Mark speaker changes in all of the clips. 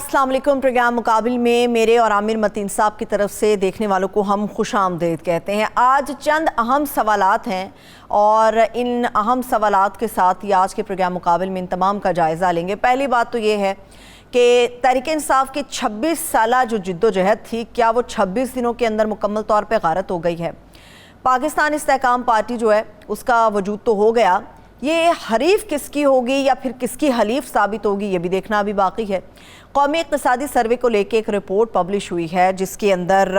Speaker 1: अस्सलाम वालेकुम। प्रोग्राम मुकाबिल में मेरे और आमिर मतीन साहब की तरफ से देखने वालों को हम खुशामदीद कहते हैं। आज चंद अहम सवालात हैं और इन अहम सवालात के साथ ही आज के प्रोग्राम मुकाबिल में इन तमाम का जायज़ा लेंगे। पहली बात तो ये है कि तहरीक इंसाफ की 26 साला जो जिद्दोजहद थी, क्या वो 26 दिनों के अंदर मुकम्मल तौर पर गारत हो गई है? पाकिस्तान इस्तेहकाम पार्टी जो है उसका वजूद तो हो गया, ये हरीफ किसकी होगी या फिर किसकी हलीफ साबित होगी ये भी देखना अभी बाकी है। कौमी इक़्तिसादी सर्वे को लेकर एक रिपोर्ट पब्लिश हुई है जिसके अंदर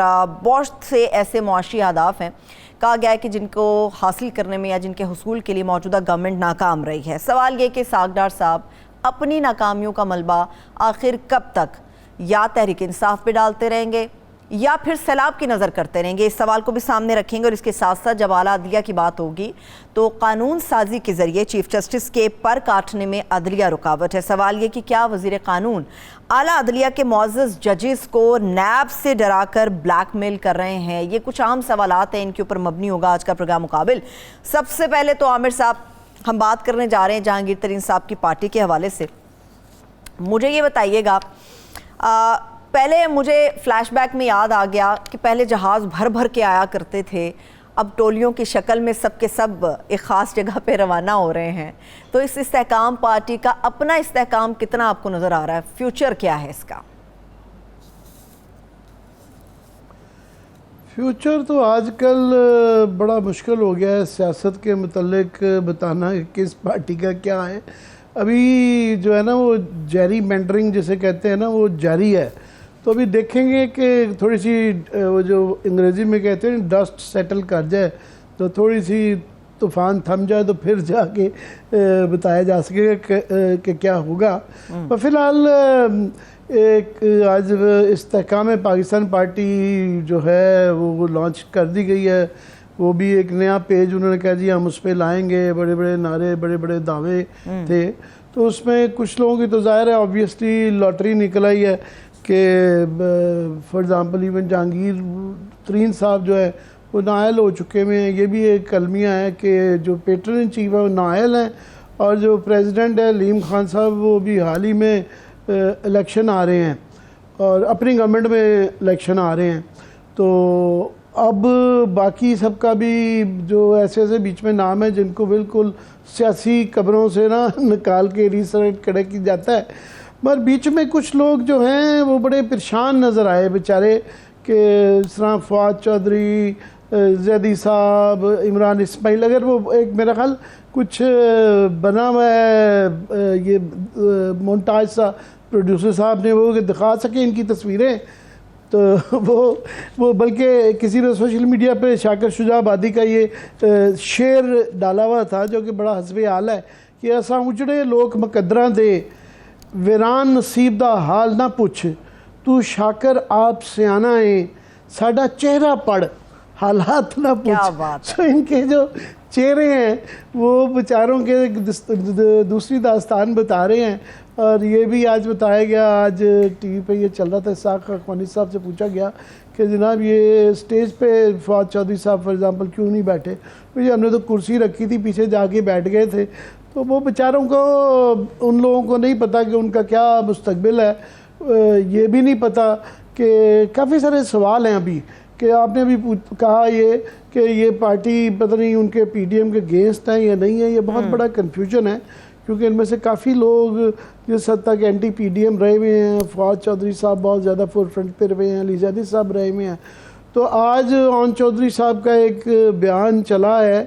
Speaker 1: बहुत से ऐसे मुआशी अहदाफ हैं, कहा गया है कि जिनको हासिल करने में या जिनके हुसूल के लिए मौजूदा गवर्नमेंट नाकाम रही है। सवाल ये कि सागडार साहब अपनी नाकामियों का मलबा आखिर कब तक या तहरीक इंसाफ पे डालते रहेंगे या फिर सैलाब की नज़र करते रहेंगे, इस सवाल को भी सामने रखेंगे। और इसके साथ साथ जब आला अदलिया की बात होगी तो कानून साजी के ज़रिए चीफ जस्टिस के पर काटने में अदलिया रुकावट है। सवाल ये कि क्या वज़ीर कानून आला अदलिया के मुअज़्ज़ज़ जजेस को नैब से डराकर ब्लैकमेल कर रहे हैं? ये कुछ आम सवालात हैं, इनके ऊपर मबनी होगा आज का प्रोग्राम मुकाबिल। सबसे पहले तो आमिर साहब हम बात करने जा रहे हैं जहांगीर तरीन साहब की पार्टी के हवाले से। मुझे ये बताइएगा, पहले मुझे फ्लैशबैक में याद आ गया कि पहले जहाज़ भर भर के आया करते थे, अब टोलियों की शक्ल में सब के सब एक ख़ास जगह पे रवाना हो रहे हैं। तो इस इस्तेहकाम पार्टी का अपना इस्तेहकाम कितना आपको नज़र आ रहा है? फ्यूचर क्या है इसका?
Speaker 2: फ्यूचर तो आजकल बड़ा मुश्किल हो गया है सियासत के मुतल्लिक बताना किस पार्टी का क्या है। अभी जो है ना वो जैरी मेंडरिंग जिसे कहते हैं ना वो जारी है। तो अभी देखेंगे कि थोड़ी सी वो जो अंग्रेज़ी में कहते हैं डस्ट सेटल कर जाए, तो थोड़ी सी तूफ़ान थम जाए तो फिर जाके बताया जा सकेगा कि क्या होगा। पर फ़िलहाल एक आज इस्तेहकाम पाकिस्तान पार्टी जो है वो लॉन्च कर दी गई है। वो भी एक नया पेज उन्होंने कहा जी हम उस पर लाएंगे, बड़े बड़े नारे बड़े बड़े दावे थे। तो उसमें कुछ लोगों की तो ज़ाहिर है ऑब्वियसली लॉटरी निकल आई है कि फॉर एग्ज़ाम्पल इवन जहांगीर तरीन साहब जो है वो नाअहल हो चुके हुए हैं। ये भी एक कलमिया है कि जो पेट्रन इन चीफ है वो नाअहल हैं और जो प्रेसिडेंट है लीम खान साहब वो भी हाल ही में इलेक्शन आ रहे हैं और अपनी गवर्नमेंट में इलेक्शन आ रहे हैं। तो अब बाकी सबका भी जो ऐसे ऐसे बीच में नाम है जिनको बिल्कुल सियासी कब्रों से ना निकाल के रिसर्च खड़े की जाता है, मगर बीच में कुछ लोग जो हैं वो बड़े परेशान नज़र आए बेचारे कि इस तरह फवाद चौधरी, जैदी साहब, इमरान इस्माइल, अगर वो एक मेरा ख्याल कुछ बना हुआ है ये मोन्टाज सा प्रोड्यूसर साहब ने वो दिखा सके इनकी तस्वीरें, तो वो बल्कि किसी ने सोशल मीडिया पे शाकिर शुजा आबादी का ये शेर डाला हुआ था जो कि बड़ा हस्बे हाल है कि ऐसा उजड़े लोग मुकद्दरां दे वीरान नसीब दा हाल ना पुछ, तू शाकर आप सियाना है साडा चेहरा पढ़ हालात ना पूछ। तो इनके जो चेहरे हैं वो बेचारों के दूसरी दास्तान बता रहे हैं। और ये भी आज बताया गया, आज टीवी पे ये चल रहा था, इसाक अखवानी साहब से पूछा गया कि जनाब ये स्टेज पे फवाद चौधरी साहब फॉर एग्ज़ाम्पल क्यों नहीं बैठे? भैया हमने तो कुर्सी रखी थी, पीछे जाके बैठ गए थे। तो वो बेचारों को, उन लोगों को नहीं पता कि उनका क्या मुस्तकबिल है, ये भी नहीं पता कि काफ़ी सारे सवाल हैं अभी कि आपने अभी कहा ये कि ये पार्टी पता नहीं उनके पीडीएम के अगेंस्ट है या नहीं है। ये बहुत बड़ा कन्फ्यूजन है क्योंकि इनमें से काफ़ी लोग जिस हद तक एंटी पीडीएम रहे हुए हैं, फवाद चौधरी साहब बहुत ज़्यादा फोर फ्रंट पे रहे हैं, अली ज़ैदी साहब रहे हुए हैं। तो आज ऑन चौधरी साहब का एक बयान चला है,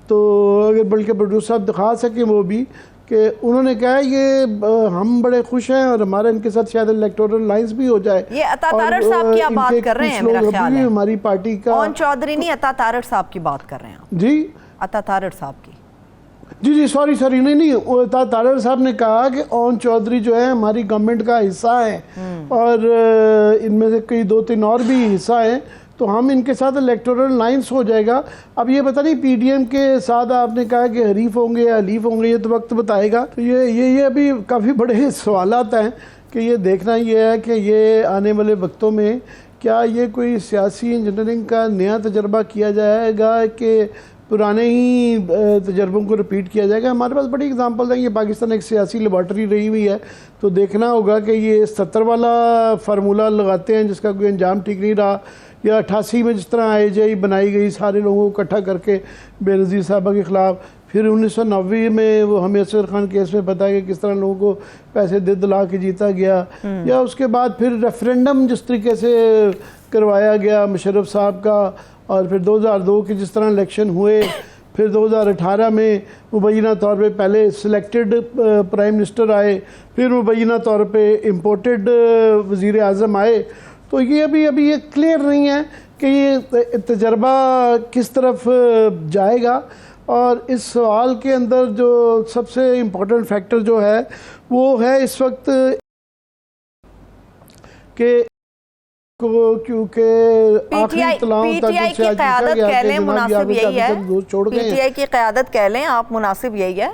Speaker 2: तो अगर बल्कि प्रोड्यूसर साहब दिखा सकें वो भी कि उन्होंने कहा है ये हम बड़े खुश हैं और हमारा इनके साथ शायद इलेक्टोरल लाइंस भी हो जाए।
Speaker 1: ये अता तारड़ साहब की आप बात कर रहे हैं मेरा ख्याल है,
Speaker 2: हमारी पार्टी का
Speaker 1: ऑन चौधरी नहीं अता तारड़ साहब की बात कर रहे हैं
Speaker 2: जी,
Speaker 1: अता तारड़ साहब की।
Speaker 2: जी सॉरी नहीं अता तारड़ साहब ने कहा कि ऑन चौधरी जो है हमारी गवर्नमेंट का हिस्सा है और इनमें से कई 2-3 और भी हिस्सा है, तो हम इनके साथ इलेक्टोरल लाइंस हो जाएगा। अब ये पता नहीं पीडीएम के साथ आपने कहा कि हरीफ होंगे या हलीफ होंगे, ये तो वक्त बताएगा। तो ये अभी काफ़ी बड़े सवालात हैं कि ये देखना ये है कि ये आने वाले वक्तों में क्या ये कोई सियासी इंजीनियरिंग का नया तजर्बा किया जाएगा कि पुराने ही तजर्बों को रिपीट किया जाएगा। हमारे पास बड़ी एग्जांपल है, ये पाकिस्तान एक सियासी लेबॉर्ट्री रही हुई है, तो देखना होगा कि ये 70 वाला फार्मूला लगाते हैं जिसका कोई अंजाम ठीक नहीं रहा, या 88 में जिस तरह IJ बनाई गई सारे लोगों को इकट्ठा करके बेनज़ीर साहबा के ख़िलाफ़, फिर 1990 में वो हमें असगर खान केस में पता है कि किस तरह लोगों को पैसे दे दिला के जीता गया, या उसके बाद फिर रेफरेंडम जिस तरीके से करवाया गया मुशर्रफ साहब का, और फिर 2002 के जिस तरह इलेक्शन हुए, फिर 2018 में मुबैना तौर पे पहले सिलेक्टेड प्राइम मिनिस्टर आए, फिर मुबैना तौर पे इम्पोर्टेड वज़ीर आज़म आए। तो ये अभी ये क्लियर नहीं है कि ये तजर्बा किस तरफ जाएगा। और इस सवाल के अंदर जो सबसे इम्पोर्टेंट फैक्टर जो है वो है इस वक्त कि क्योंकि
Speaker 1: पीटीआई की क़यादत कह लें मुनासिब यही है, पीटीआई की क़यादत कह लें आप, मुनासिब यही है,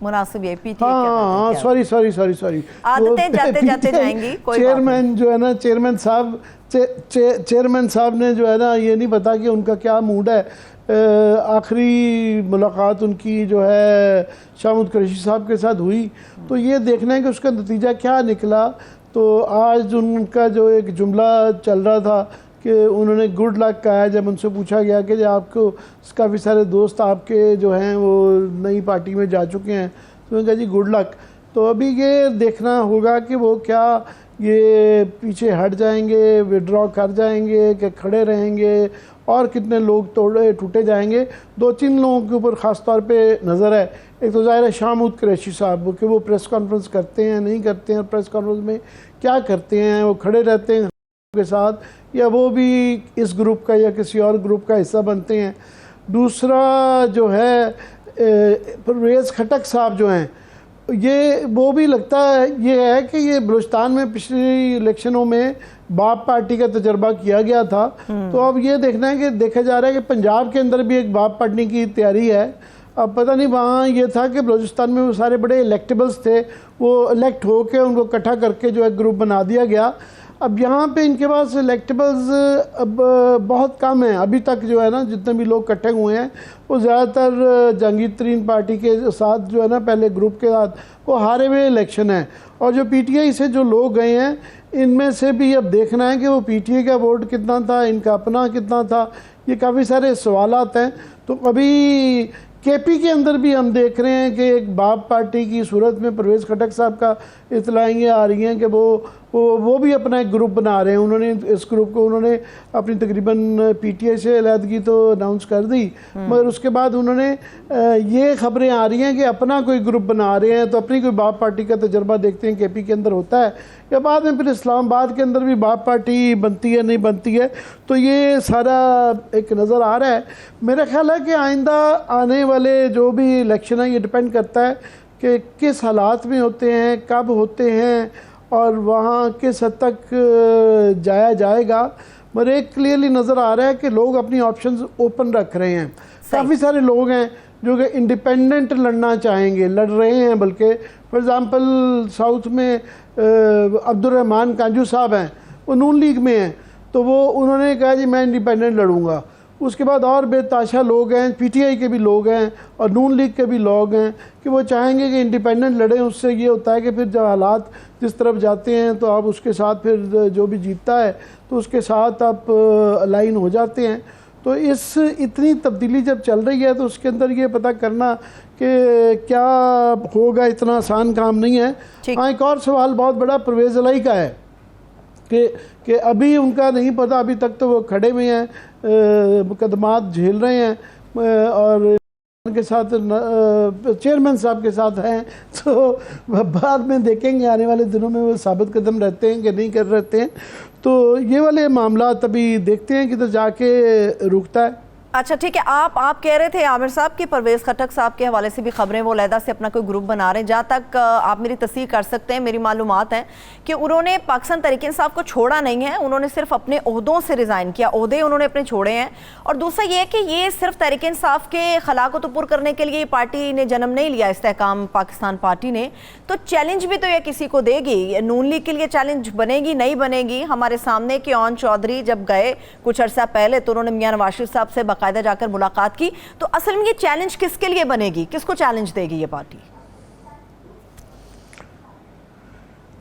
Speaker 1: मुनासिब यही पीटीआई।
Speaker 2: हाँ, सॉरी
Speaker 1: आदतें जाते जाते जाएंगी।
Speaker 2: चेयरमैन जो है ना, चेयरमैन साहब ने जो है ना, ये नहीं पता कि उनका क्या मूड है। आखिरी मुलाकात उनकी जो है शाहमूद कुरैशी साहब के साथ हुई, तो ये देखना है कि उसका नतीजा क्या निकला। तो आज उनका जो एक जुमला चल रहा था कि उन्होंने गुड लक कहा है, जब उनसे पूछा गया कि आपको काफ़ी सारे दोस्त आपके जो हैं वो नई पार्टी में जा चुके हैं, तो उन्होंने कहा जी गुड लक। तो अभी ये देखना होगा कि वो क्या ये पीछे हट जाएंगे, विड्रॉ कर जाएंगे, कि खड़े रहेंगे, और कितने लोग टूटे जाएंगे। 2-3 लोगों के ऊपर ख़ास तौर पे नज़र है। एक तो ज़ाहिर है शाहमूद कुरैशी साहब कि वो प्रेस कॉन्फ्रेंस करते हैं नहीं करते हैं, प्रेस कॉन्फ्रेंस में क्या करते हैं, वो खड़े रहते हैं के साथ, या वो भी इस ग्रुप का या किसी और ग्रुप का हिस्सा बनते हैं। दूसरा जो है परवेज़ खटक साहब जो हैं, ये वो भी लगता है ये है कि ये बलूचिस्तान में पिछली इलेक्शनों में बाप पार्टी का तजर्बा किया गया था, तो अब ये देखना है कि देखा जा रहा है कि पंजाब के अंदर भी एक बाप पार्टी की तैयारी है। अब पता नहीं वहाँ ये था कि बलूचिस्तान में वो सारे बड़े इलेक्टेबल्स थे, वो इलेक्ट होके उनको इकट्ठा करके जो है ग्रुप बना दिया गया। अब यहाँ पे इनके पास इलेक्टेबल्स अब बहुत कम हैं अभी तक, जो है ना जितने भी लोग इकट्ठे हुए हैं वो ज़्यादातर जहांगीर तरीन पार्टी के साथ जो है ना पहले ग्रुप के साथ वो हारे हुए इलेक्शन है। और जो PTI से जो लोग गए हैं इनमें से भी अब देखना है कि वो PTI का वोट कितना था, इनका अपना कितना था, ये काफ़ी सारे सवालात हैं। तो अभी KP के अंदर भी हम देख रहे हैं कि एक बाप पार्टी की सूरत में परवेज़ खटक साहब का इतलाएँ आ रही हैं कि वो भी अपना एक ग्रुप बना रहे हैं। उन्होंने इस ग्रुप को उन्होंने अपनी तकरीबन PTI से अलहदगी तो अनाउंस कर दी, मगर उसके बाद उन्होंने ये खबरें आ रही हैं कि अपना कोई ग्रुप बना रहे हैं। तो अपनी कोई बाप पार्टी का तजर्बा देखते हैं KP के अंदर होता है या बाद में फिर इस्लामाबाद के अंदर भी बाप पार्टी बनती है नहीं बनती है, तो ये सारा एक नज़र आ रहा है। मेरा ख्याल है कि आइंदा आने वाले जो भी इलेक्शन है ये डिपेंड करता है कि किस हालात में होते हैं, कब होते हैं, और वहाँ किस हद तक जाया जाएगा। मगर एक क्लियरली नज़र आ रहा है कि लोग अपनी ऑप्शंस ओपन रख रहे हैं। काफ़ी सारे लोग हैं जो कि इंडिपेंडेंट लड़ना चाहेंगे, लड़ रहे हैं। बल्कि फॉर एग्ज़ाम्पल साउथ में अब्दुर्रहमान कांजू साहब हैं, वो नून लीग में हैं, तो वो उन्होंने कहा जी मैं इंडिपेंडेंट लड़ूंगा। उसके बाद और बेताशा लोग हैं, PTI के भी लोग हैं और नून लीग के भी लोग हैं कि वो चाहेंगे कि इंडिपेंडेंट लड़ें। उससे ये होता है कि फिर जब हालात जिस तरफ जाते हैं तो आप उसके साथ फिर जो भी जीतता है तो उसके साथ आप अलाइन हो जाते हैं। तो इस इतनी तब्दीली जब चल रही है तो उसके अंदर ये पता करना कि क्या होगा इतना आसान काम नहीं है। हाँ, एक और सवाल बहुत बड़ा परवेज़ इलाही का है कि अभी उनका नहीं पता, अभी तक तो वो खड़े हुए हैं, मुकदमात झेल रहे हैं और उनके साथ चेयरमैन साहब के साथ हैं, तो बाद में देखेंगे आने वाले दिनों में वो साबित कदम रहते हैं कि नहीं कर रहते हैं। तो ये वाले मामला अभी देखते हैं कि तो जाके रुकता है।
Speaker 1: अच्छा ठीक है, आप कह रहे थे आमिर साहब कि परवेज़ खटक साहब के हवाले से भी खबरें वो अलहदा से अपना कोई ग्रुप बना रहे हैं। जहाँ तक आप मेरी तस्दीक कर सकते हैं, मेरी मालूमात है कि उन्होंने पाकिस्तान तहरीक इंसाफ को छोड़ा नहीं है, उन्होंने सिर्फ अपने ओहदों से रिज़ाइन किया, ओहदे उन्होंने अपने छोड़े हैं। और दूसरा ये है कि ये सिर्फ तहरीक इंसाफ के खला को तो पुर करने के लिए पार्टी ने जन्म नहीं लिया, इस्तेहकाम पाकिस्तान पार्टी ने, तो चैलेंज भी तो ये किसी को देगी। नून लीग के लिए चैलेंज बनेगी नहीं बनेगी, हमारे सामने कि ओन चौधरी जब गए कुछ अर्सा पहले तो उन्होंने मियां नवाज शरीफ साहब से बाकायदा जाकर मुलाकात की, तो असल में ये चैलेंज किसके लिए बनेगी, किसको चैलेंज देगी ये पार्टी?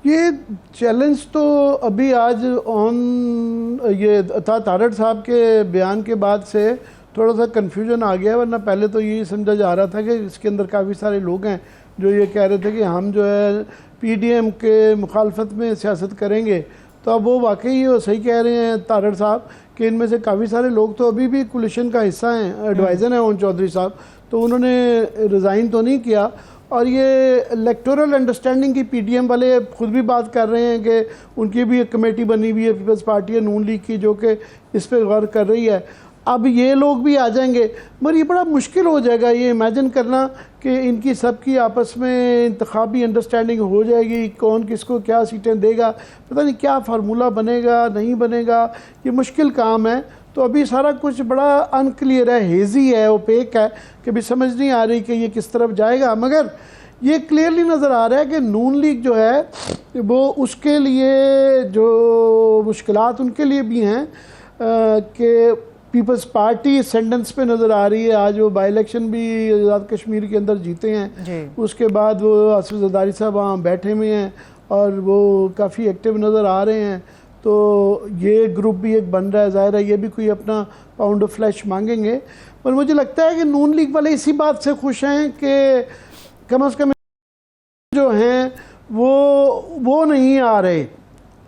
Speaker 2: ये चैलेंज तो अभी आज ये तारड़ साहब के बयान के बाद से थोड़ा सा कन्फ्यूजन आ गया, वरना पहले तो यही समझा जा रहा था कि इसके अंदर काफ़ी सारे लोग हैं जो ये कह रहे थे कि हम जो है पीडीएम के मुखालफत में सियासत करेंगे। तो अब वो वाकई वो सही कह रहे हैं तारड़ साहब कि इनमें से काफ़ी सारे लोग तो अभी भी कोलिशन का हिस्सा हैं, एडवाइज़र हैं ओन चौधरी साहब, तो उन्होंने रिज़ाइन तो नहीं किया। और ये इलेक्टोरल अंडरस्टैंडिंग की पीडीएम वाले खुद भी बात कर रहे हैं कि उनकी भी एक कमेटी बनी हुई है पीपल्स पार्टी है नून लीग की, जो कि इस पर गौर कर रही है। अब ये लोग भी आ जाएंगे, मगर ये बड़ा मुश्किल हो जाएगा ये इमेजिन करना कि इनकी सबकी आपस में इंतखाबी अंडरस्टैंडिंग हो जाएगी, कौन किसको क्या सीटें देगा, पता नहीं क्या फार्मूला बनेगा नहीं बनेगा, ये मुश्किल काम है। तो अभी सारा कुछ बड़ा अनक्लियर है, हेजी है, ओपेक है, कि भी समझ नहीं आ रही कि ये किस तरफ जाएगा। मगर ये क्लियरली नज़र आ रहा है कि नून लीग जो है वो उसके लिए जो मुश्किलात उनके लिए भी हैं कि पीपल्स पार्टी सेंटेंस पे नज़र आ रही है। आज वो बाई इलेक्शन भी आज़ाद कश्मीर के अंदर जीते हैं, उसके बाद वो आसिफ ज़रदारी साहब वहाँ बैठे हुए हैं और वो काफ़ी एक्टिव नज़र आ रहे हैं। तो ये ग्रुप भी एक बन रहा है, ज़ाहिर है ये भी कोई अपना पाउंड ऑफ फ्लैश मांगेंगे। पर मुझे लगता है कि नून लीग वाले इसी बात से खुश हैं कि कम अज़ कम जो हैं वो नहीं आ रहे।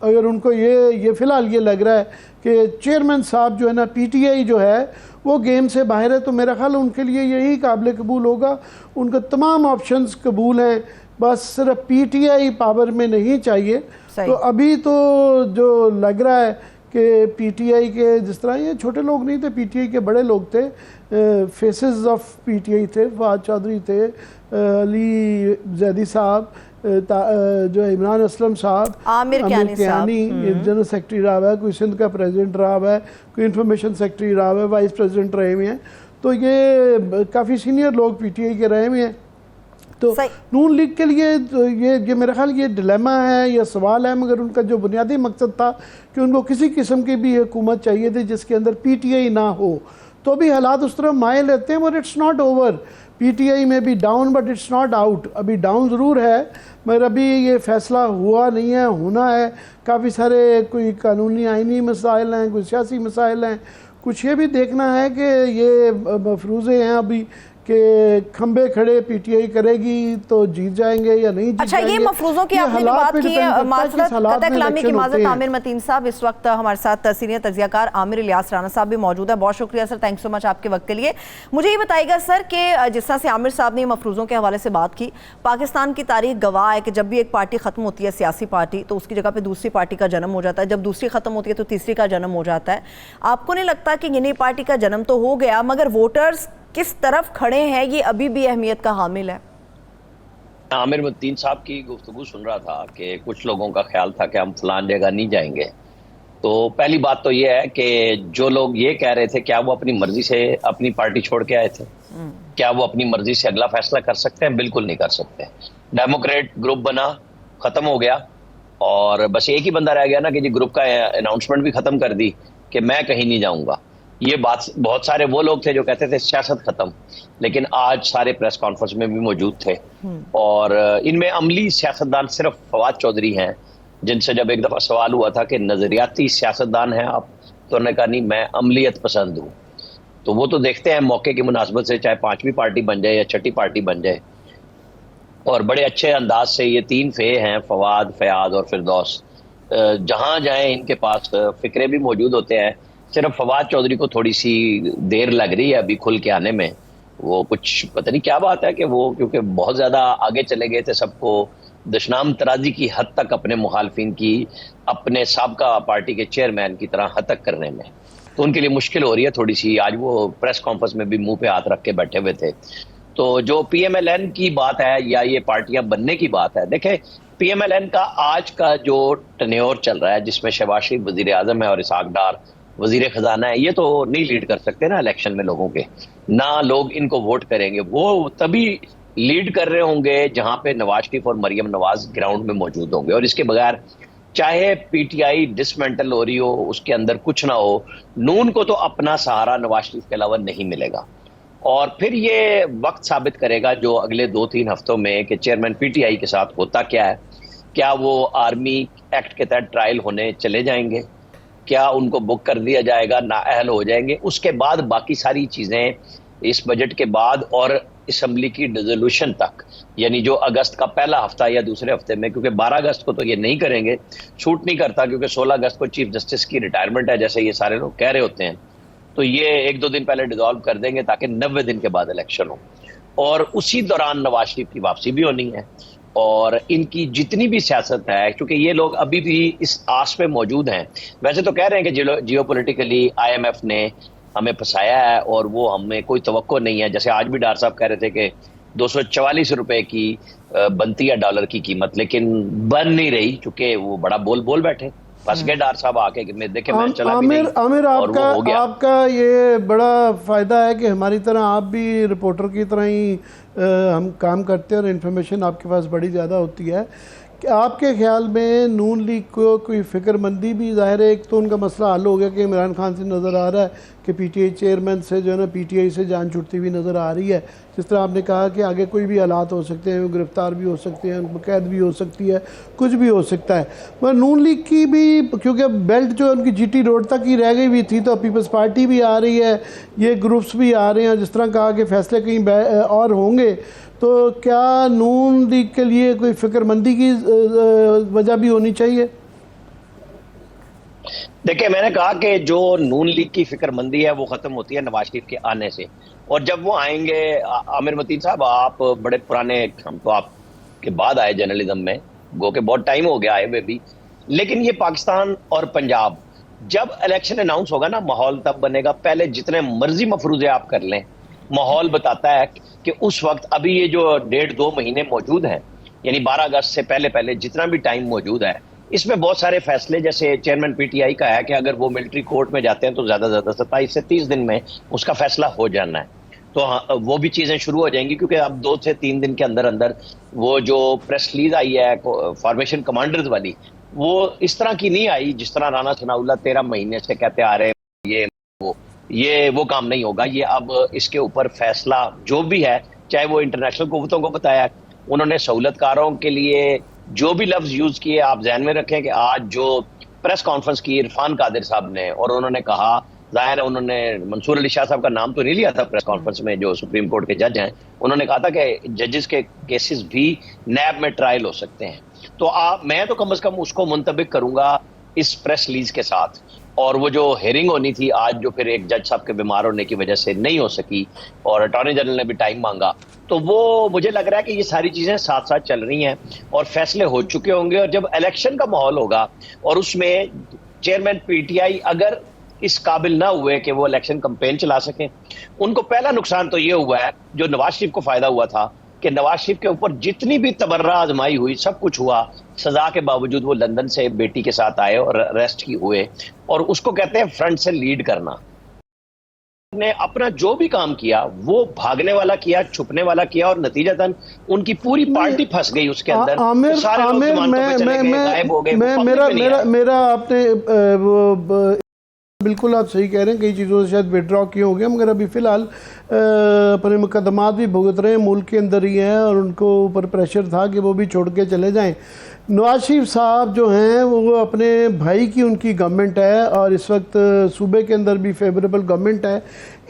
Speaker 2: अगर उनको ये फ़िलहाल ये लग रहा है कि चेयरमैन साहब जो है ना पीटीआई जो है वो गेम से बाहर है, तो मेरा ख्याल उनके लिए यही काबिल कबूल होगा। उनका तमाम ऑप्शंस कबूल हैं, बस सिर्फ पीटीआई पावर में नहीं चाहिए। तो अभी तो जो लग रहा है कि पीटीआई के जिस तरह ये छोटे लोग नहीं थे, पीटीआई के बड़े लोग थे, फेसेस ऑफ पीटीआई थे, फवाद चौधरी थे, अली जैदी साहब, जो इमरान असलम साहब,
Speaker 1: आमिर कियानी
Speaker 2: जनरल सेक्रेटरी रहा हुआ है, कोई सिंध का प्रेसिडेंट रहा हुआ है, कोई इंफॉर्मेशन सेक्रेटरी रहा हुआ है, वाइस प्रेसिडेंट रहे हुए हैं। तो ये काफ़ी सीनियर लोग पीटीआई के रहे हुए हैं। तो नून लीग के लिए तो ये मेरा ख्याल ये डिलेमा है या सवाल है, मगर उनका जो बुनियादी मकसद था कि उनको किसी किस्म की भी हुकूमत चाहिए थी जिसके अंदर पीटीआई ना हो। तो अभी हालात उस तरह मायल रहते हैं, but it's not over. PTI में भी down but it's not out. अभी डाउन ज़रूर है, मगर अभी ये फैसला हुआ नहीं है, होना है। काफ़ी सारे कोई कानूनी आइनी मसाइल हैं, कोई सियासी मसाइल हैं। कुछ ये भी देखना है कि ये मफरूज़े हैं अभी कि खंबे खड़े पीटीआई करेगी तो जीत जाएंगे या नहीं जीत
Speaker 1: अच्छा,
Speaker 2: जाएंगे।
Speaker 1: ये मफरूजों की आपने जो बात की है, माजरत की माजरत आमिर मतीन साहब, इस वक्त हमारे साथ सीनियर तज्जियाकार आमिर इलियास राना साहब भी मौजूद है। बहुत शुक्रिया सर, थैंक सो मच आपके वक्त के लिए। मुझे ये बताइएगा सर कि जिस तरह से आमिर साहब ने मफरूजों के हवाले से बात की, पाकिस्तान की तारीख गवाह है कि जब भी एक पार्टी खत्म होती है सियासी पार्टी, तो उसकी जगह पर दूसरी पार्टी का जन्म हो जाता है, जब दूसरी खत्म होती है तो तीसरी का जन्म हो जाता है। आपको नहीं लगता कि नई पार्टी का जन्म तो हो गया, मगर वोटर्स किस तरफ खड़े हैं ये अभी भी अहमियत का हामिल है?
Speaker 3: आमिर मतीन साहब की गुफ्तगू सुन रहा था कि कुछ लोगों का ख्याल था कि हम फलान जगह नहीं जाएंगे। तो पहली बात तो ये है कि जो लोग ये कह रहे थे, क्या वो अपनी मर्जी से अपनी पार्टी छोड़ के आए थे? क्या वो अपनी मर्जी से अगला फैसला कर सकते हैं? बिल्कुल नहीं कर सकते। डेमोक्रेट ग्रुप बना, खत्म हो गया, और बस एक ही बंदा रह गया ना कि जी ग्रुप का अनाउंसमेंट भी खत्म कर दी कि मैं कहीं नहीं जाऊंगा। ये बात बहुत सारे वो लोग थे जो कहते थे सियासत खत्म, लेकिन आज सारे प्रेस कॉन्फ्रेंस में भी मौजूद थे। और इनमें अमली सियासतदान सिर्फ फवाद चौधरी हैं, जिनसे जब एक दफा सवाल हुआ था कि नजरियाती सियासतदान हैं आप, तो उन्होंने कहा नहीं, मैं अमलियत पसंद हूँ। तो वो तो देखते हैं मौके की मुनासबत से, चाहे पांचवी पार्टी बन जाए या छठी पार्टी बन जाए। और बड़े अच्छे अंदाज से ये तीन फे हैं, फवाद, फयाज और फिरदौस, जहाँ जाए इनके पास फिक्रे भी मौजूद होते हैं। सिर्फ फवाद चौधरी को थोड़ी सी देर लग रही है अभी खुल के आने में। वो कुछ पता नहीं क्या बात है कि वो क्योंकि बहुत ज़्यादा आगे चले गए थे, सबको दशनाम तराजी की हद तक अपने मुखालफिन की अपने साबका पार्टी के चेयरमैन की तरह हद तक करने में, तो उनके लिए मुश्किल हो रही है थोड़ी सी। आज वो प्रेस कॉन्फ्रेंस में भी मुंह पे हाथ रख के बैठे हुए थे। तो जो पीएमएलएन की बात है या ये पार्टियां बनने की बात है, देखें पीएमएलएन का आज का जो टन्योर चल रहा है, जिसमें शहबाज शरीफ वजीर आजम है और इसहाक डार वजीर खजाना है, ये तो नहीं लीड कर सकते ना इलेक्शन में लोगों के, ना लोग इनको वोट करेंगे। वो तभी लीड कर रहे होंगे जहां पे नवाज शरीफ और मरियम नवाज ग्राउंड में मौजूद होंगे, और इसके बगैर चाहे पीटीआई डिसमेंटल हो रही हो, उसके अंदर कुछ ना हो, नून को तो अपना सहारा नवाज शरीफ के अलावा नहीं मिलेगा। और फिर ये वक्त साबित करेगा जो अगले 2-3 हफ्तों में कि चेयरमैन पीटीआई के साथ होता क्या है। क्या वो आर्मी एक्ट के तहत ट्रायल होने चले जाएंगे, क्या उनको बुक कर दिया जाएगा, नाअहल हो जाएंगे, उसके बाद बाकी सारी चीजें इस बजट के बाद और असेंबली की डिसोल्यूशन तक, यानी जो अगस्त का पहला हफ्ता या दूसरे हफ्ते में, क्योंकि 12 अगस्त को तो ये नहीं करेंगे, शूट नहीं करता, क्योंकि 16 अगस्त को चीफ जस्टिस की रिटायरमेंट है जैसे ये सारे लोग कह रहे होते हैं, तो ये 1-2 दिन पहले डिसॉल्व कर देंगे ताकि 90 दिन के बाद इलेक्शन हो, और उसी दौरान नवाज शरीफ की वापसी भी होनी है। और इनकी जितनी भी सियासत है, क्योंकि ये लोग अभी भी इस आस पे मौजूद हैं, वैसे तो कह रहे हैं कि जियोपॉलिटिकली आईएमएफ ने हमें फंसाया है और वो हमें कोई तवक्को नहीं है। जैसे आज भी डार साहब कह रहे थे कि 244 रुपए की बनती है डॉलर की कीमत, लेकिन बन नहीं रही, चूंकि वो बड़ा बोल बैठे, फंस गए डार साहब आके कि मैं देखे मैं चला भी नहीं,
Speaker 2: आमिर
Speaker 3: और वो हो गया।
Speaker 2: आपका ये बड़ा फायदा है कि हमारी तरह आप भी रिपोर्टर की तरह ही हम काम करते हैं और इन्फॉर्मेशन आपके पास बड़ी ज़्यादा होती है। कि आपके ख्याल में नून लीग को कोई फिक्रमंदी भी, ज़ाहिर है एक तो उनका मसला हल हो गया कि इमरान खान से नज़र आ रहा है कि पीटीआई चेयरमैन से जो है ना पीटीआई से जान छुटती हुई नज़र आ रही है। जिस तरह आपने कहा कि आगे कोई भी हालात हो सकते हैं, वो गिरफ्तार भी हो सकते हैं, उनको कैद भी हो सकती है, कुछ भी हो सकता है। मगर नून लीग की भी, क्योंकि बेल्ट जो है उनकी जीटी रोड तक ही रह गई हुई थी, तो पीपल्स पार्टी भी आ रही है, ये ग्रुप्स भी आ रहे हैं, जिस तरह कहा कि फैसले कहीं और होंगे, तो क्या नून लीग के लिए कोई फिक्रमंदी की वजह भी होनी चाहिए?
Speaker 3: देखिए, मैंने कहा कि जो नून लीग की फिक्रमंदी है वो खत्म होती है नवाज शरीफ के आने से, और जब वो आएंगे, आमिर मतीन साहब आप बड़े पुराने, हम तो आपके बाद आए जर्नलिज्म में, गो के बहुत टाइम हो गया आए हुए भी, लेकिन ये पाकिस्तान और पंजाब, जब इलेक्शन अनाउंस होगा ना, माहौल तब बनेगा। पहले जितने मर्जी मफरूजे आप कर लें, माहौल बताता है कि उस वक्त, अभी ये जो 1.5-2 महीने मौजूद हैं, यानी 12 अगस्त से पहले जितना भी टाइम मौजूद है, इसमें बहुत सारे फैसले, जैसे चेयरमैन पीटीआई का है कि अगर वो मिलिट्री कोर्ट में जाते हैं तो ज्यादा 27 से 30 दिन में उसका फैसला हो जाना है, तो हाँ, वो भी चीजें शुरू हो जाएंगी, क्योंकि अब 2 से 3 दिन के अंदर अंदर वो जो प्रेस रिलीज आई है फॉर्मेशन कमांडर्स वाली, वो इस तरह की नहीं आई जिस तरह राना सनाउल्लाह 13 महीने से कहते आ रहे हैं वो काम नहीं होगा। ये अब इसके ऊपर फैसला जो भी है, चाहे वो इंटरनेशनल कुव्वतों को बताया, उन्होंने सहूलतकारों के लिए जो भी लफ्ज यूज किए, आप ध्यान में रखें कि आज जो प्रेस कॉन्फ्रेंस की इरफान कादिर साहब ने, और उन्होंने कहा, जाहिर है उन्होंने मंसूर अली शाह साहब का नाम तो नहीं लिया था प्रेस कॉन्फ्रेंस में, जो सुप्रीम कोर्ट के जज हैं, उन्होंने कहा था कि जजेस के केसेस भी नैब में ट्रायल हो सकते हैं। तो मैं तो कम से कम उसको मुंतबिक करूंगा इस प्रेस रिलीज के साथ। और वो जो हेयरिंग होनी थी आज, जो फिर एक जज साहब के बीमार होने की वजह से नहीं हो सकी, और अटॉर्नी जनरल ने भी टाइम मांगा, तो वो मुझे लग रहा है कि ये सारी चीजें साथ साथ चल रही हैं और फैसले हो चुके होंगे। और जब इलेक्शन का माहौल होगा और उसमें चेयरमैन पीटीआई अगर इस काबिल ना हुए कि वो इलेक्शन कैंपेन चला सकें, उनको पहला नुकसान तो ये हुआ है जो नवाज शरीफ को फायदा हुआ था कि नवाज शरीफ के ऊपर जितनी भी तबर्रा आजमाई हुई, सब कुछ हुआ, सजा के बावजूद वो लंदन से बेटी के साथ आए और अरेस्ट की हुए, और उसको कहते हैं फ्रंट से लीड करना। ने अपना जो भी काम किया वो भागने वाला किया, छुपने वाला किया, और नतीजतन उनकी पूरी पार्टी फंस गई उसके अंदर।
Speaker 2: आमिर,
Speaker 3: सारे लोग जमानतों पे चले गए, गायब हो गए।
Speaker 2: मेरा आपने बिल्कुल आप सही कह रहे हैं, कई चीज़ों से शायद विड्रॉ किए होंगे, मगर अभी फ़िलहाल अपने मुकदमात भी भुगत रहे हैं, मुल्क के अंदर ही हैं, और उनको ऊपर प्रेशर था कि वो भी छोड़ के चले जाएं। नवाज शरीफ साहब जो हैं वो अपने भाई की उनकी गवर्नमेंट है, और इस वक्त सूबे के अंदर भी फेवरेबल गवर्नमेंट है।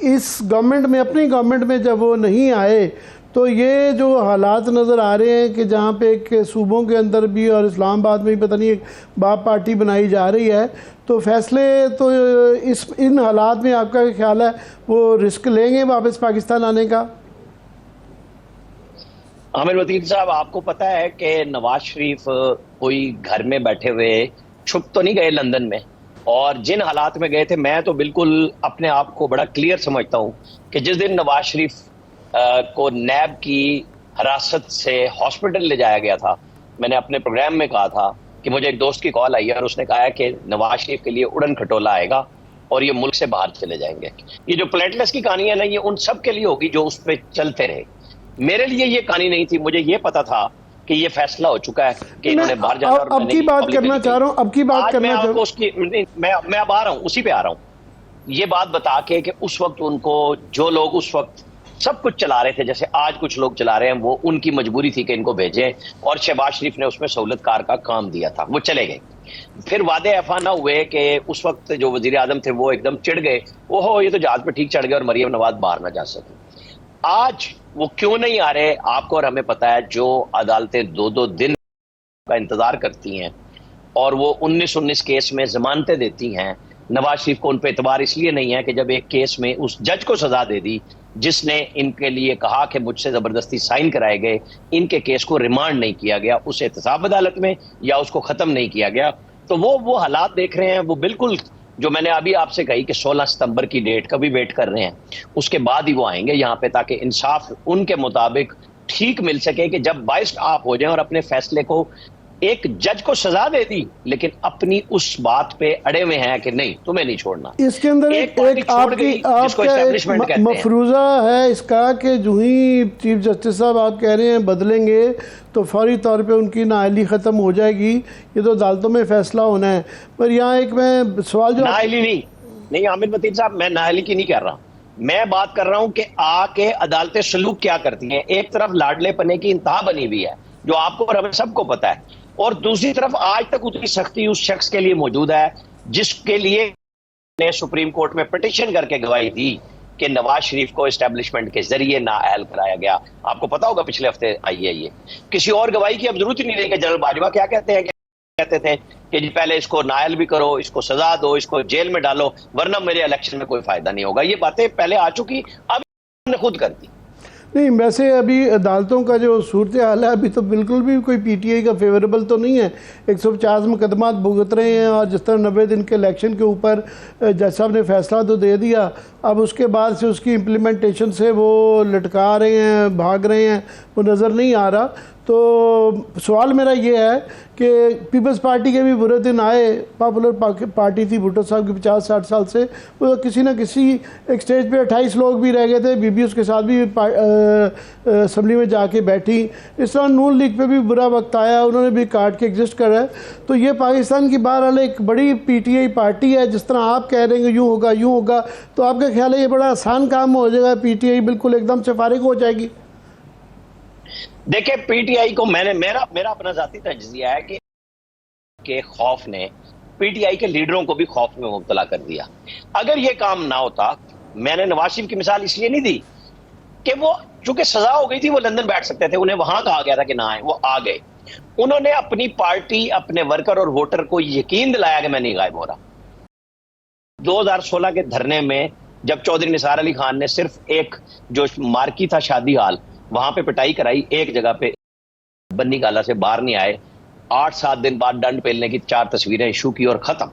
Speaker 2: इस गवर्नमेंट में, अपनी गवर्नमेंट में जब वो नहीं आए, तो ये जो हालात नज़र आ रहे हैं कि जहाँ पे एक सूबों के अंदर भी और इस्लामाबाद में भी पता नहीं एक बाप पार्टी बनाई जा रही है, तो फैसले तो इन हालात में आपका ख्याल है वो रिस्क लेंगे वापस पाकिस्तान आने का?
Speaker 3: आमिर वतीन साहब, आपको पता है कि नवाज शरीफ कोई घर में बैठे हुए छुप तो नहीं गए लंदन में, और जिन हालात में गए थे, मैं तो बिल्कुल अपने आप को बड़ा क्लियर समझता हूँ कि जिस दिन नवाज शरीफ को नैब की हिरासत से हॉस्पिटल ले जाया गया था, मैंने अपने प्रोग्राम में कहा था कि मुझे एक दोस्त की कॉल आई है और उसने कहा है कि नवाज शरीफ के लिए उड़न खटोला आएगा और ये मुल्क से बाहर चले जाएंगे। ये जो प्लेटलेस की कहानी है ना, ये उन सब के लिए होगी जो उस पर चलते रहे। मेरे लिए ये कहानी नहीं थी, मुझे ये पता था कि ये फैसला हो चुका है कि इन्होंने बाहर जाना। और
Speaker 2: अब की बात करना चाह रहा हूं, अब की बात करना चाह रहा हूं
Speaker 3: उसकी मैं अब आ रहा हूं, उसी पे आ रहा हूं। ये बात बता के कि उस वक्त उनको जो लोग उस वक्त सब कुछ चला रहे थे, जैसे आज कुछ लोग चला रहे हैं, वो उनकी मजबूरी थी कि इनको भेजें, और शहबाज शरीफ ने उसमें सहूलतकार का काम दिया था, वो चले गए। फिर वादे ऐफा ना हुए कि उस वक्त जो वजीर आजम थे वो एकदम चिढ़ गए, ओहो ये तो जहाज पे ठीक चढ़ गए और मरियम नवाज बाहर ना जा सके। आज वो क्यों नहीं आ रहे, आपको और हमें पता है। जो अदालतें 2-2 दिन का इंतजार करती हैं और वो 19-19 केस में जमानतें देती हैं, नवाज शरीफ को उन पर एतबार इसलिए नहीं है कि जब एक केस में उस जज को सजा दे दी जिसने इनके लिए कहा कि मुझसे जबरदस्ती साइन कराए गए, इनके केस को रिमांड नहीं किया गया उस एहतसाब अदालत में, या उसको खत्म नहीं किया गया, तो वो हालात देख रहे हैं। वो बिल्कुल जो मैंने अभी आपसे कही कि 16 सितंबर की डेट का भी वेट कर रहे हैं, उसके बाद ही वो आएंगे यहाँ पे, ताकि इंसाफ उनके मुताबिक ठीक मिल सके कि जब बाइस्ड आप हो जाएं और अपने फैसले को, एक जज को सजा दे दी लेकिन अपनी उस बात पे अड़े हुए हैं कि नहीं तुम्हें नहीं छोड़ना।
Speaker 2: इसके अंदर एक आपका मफरूजा है इसका कि जो ही चीफ जस्टिस साहब आप कह रहे हैं बदलेंगे तो फौरी तौर पे उनकी नाअहली ख़त्म हो जाएगी, ये तो अदालतों में फैसला होना है। पर यहाँ एक मैं सवाल जो
Speaker 3: नाअहली नहीं आमिर मतीन साहब, मैं नाअहली की नहीं कर रहा, मैं बात कर रहा हूं कि आके अदालतें सलूक क्या करती हैं। एक तरफ लाडले पने की इंतहा बनी हुई है जो आपको और हमें सबको पता है, और दूसरी तरफ आज तक उतनी सख्ती उस शख्स के लिए मौजूद है जिसके लिए ने सुप्रीम कोर्ट में पिटीशन करके गवाही दी कि नवाज शरीफ को एस्टेब्लिशमेंट के जरिए नाअहल कराया गया। आपको पता होगा पिछले हफ्ते आई है ये, किसी और गवाही की अब जरूरत ही नहीं रही। जनरल बाजवा क्या कहते हैं, कहते थे कि जी पहले इसको नाअहल भी करो, इसको सजा दो, इसको जेल में डालो, वरना मेरे इलेक्शन में कोई फायदा नहीं होगा। ये बातें पहले आ चुकी, अब ने खुद कर दी।
Speaker 2: नहीं, वैसे अभी अदालतों का जो सूरत हाल है अभी तो बिल्कुल भी कोई पीटीआई का फेवरेबल तो नहीं है। 150 मुकदमात भुगत रहे हैं और जिस तरह 90 दिन के इलेक्शन के ऊपर जज साहब ने फैसला तो दे दिया, अब उसके बाद से उसकी इम्प्लीमेंटेशन से वो लटका रहे हैं, भाग रहे हैं, वो नज़र नहीं आ रहा। तो सवाल मेरा ये है कि पीपल्स पार्टी के भी बुरे दिन आए, पॉपुलर पार्टी थी भुट्टो साहब की 50-60 साल से, वो किसी न किसी एक स्टेज पे 28 लोग भी रह गए थे, बीबी उसके साथ भी असम्बली में जाके बैठी। इस तरह नून लीग पे भी बुरा वक्त आया, उन्होंने भी काट के एग्जिस्ट करा है। तो ये पाकिस्तान की बहरहाल एक बड़ी पीटीआई पार्टी है, जिस तरह आप कह रहे हैं यूँ होगा यूँ होगा, तो आपका ख्याल है ये बड़ा आसान काम हो जाएगा, पीटीआई बिल्कुल एकदम से फारिग हो जाएगी?
Speaker 3: देखिए पीटीआई को मेरा अपना जाती तजज़िया है कि खौफ ने पीटीआई के लीडरों को भी खौफ में मुब्तला कर दिया। अगर ये काम ना होता, मैंने नवाज शरीफ की मिसाल इसलिए नहीं दी कि वो चूंकि सजा हो गई थी, वो लंदन बैठ सकते थे, उन्हें वहां कहा गया था कि ना आए, वो आ गए। उन्होंने अपनी पार्टी, अपने वर्कर और वोटर को यकीन दिलाया कि मैं नहीं गायब हो रहा। 2016 के धरने में जब चौधरी निसार अली खान ने सिर्फ एक जो मार्की था शादी हाल, वहां पे पिटाई कराई, एक जगह पे बन्नी गाला से बाहर नहीं आए, 8-7 दिन बाद दंड पेलने की 4 तस्वीरें इशू की और खत्म।